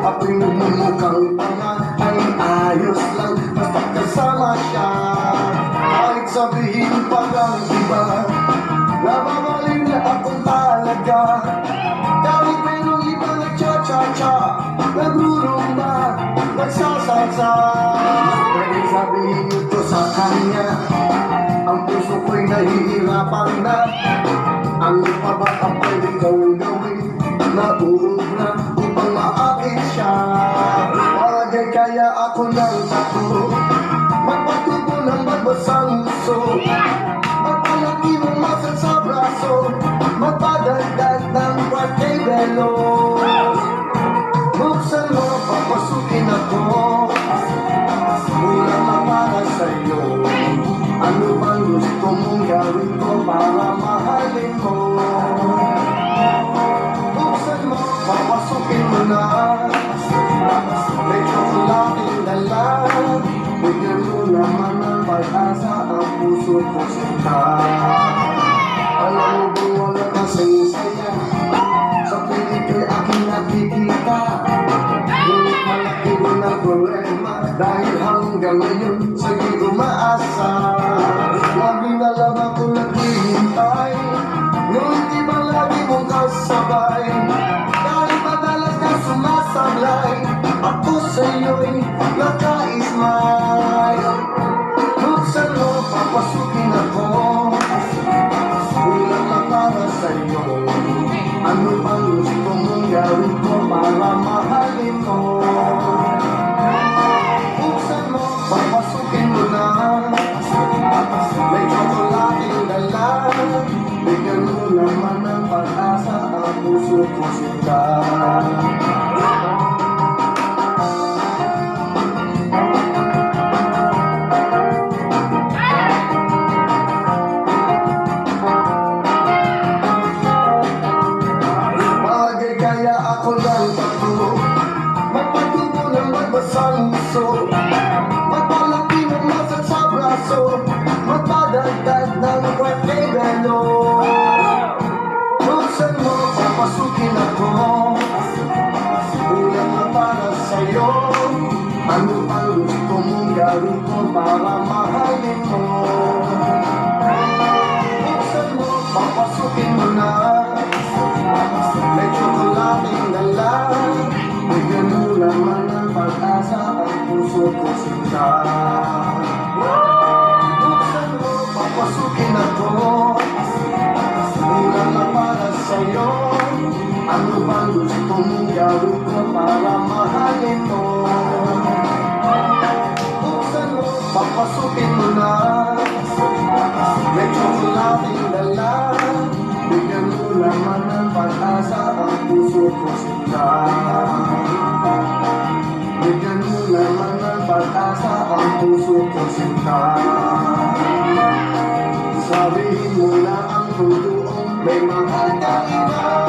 Ako'y namumukhang tanga ay ayos lang basta kasama siya. Kahit sabihin pa ng iba, nababaliw na akong talaga. Kahit mayroong iba nagcha-cha-cha, nagrurumba, nagsasasa. Pwede sabihin ito sa kanya, ang puso ko'y nahihirapan na. Ano pa ba ang pwede gawin na uubra upang maakit siya? Bagay kaya ako ng tato, magpatubo ng magbasang uso, magpalaki ng masal sa braso, magpadagdag ng partibelo. Buksan mo, papasukin ako, mula na para sa'yo. Ano bang gusto mong gawin ko para mahalin mo? Buksan mo, papasukin mo na, may tsokolating dala. Bigyan mo naman ng pag-asa ang puso ko sinta. Alam mo bang wala kasing saya sa piling ko'y aking nakikita? Ngunit malaki rin ang problema dahil hanggang ngayon sa'yo'y umaasa. Lagi na lang ako naghihintay, ngunit di ba lagi mong kasabay? Kahit madalas ka sumasablay, ako sa'yo'y nakaismay. Buksan mo, papasukin ako, ulan na para sa'yo. Ano bang gusto mong gawin ko para mahalin mo? Buksan mo, papasukin mo na, may tsokolating dala. Bigyan mo naman ng pag-asa ang puso ko sinta. Bagay kaya ako ng tato, magpatubo ng magbasang uso, magpalaki ng masal sa braso, magpadagdag ng partibelo. Buksan mo, papasukin ako, ulan na para sa'yo. Ano ang gusto mong gawin ko para mahalin mo? Buksan mo, papasukin mo na, may tsokolating dala. Bigyan mo naman ng pag-asa ang puso ko sinta. Buksan mo, papasukin ako, ulan na para sa'yo. Ano bang gusto mong gawin ko para mahalin mo? Buksan mo, papasukin mo na, may tsokolating dala. Bigyan mo naman ng pag-asa ang puso ko sinta. Bigyan mo naman ng pag-asa ang puso ko sinta. Sabihin mo na ang totoo, may mahal ka iba.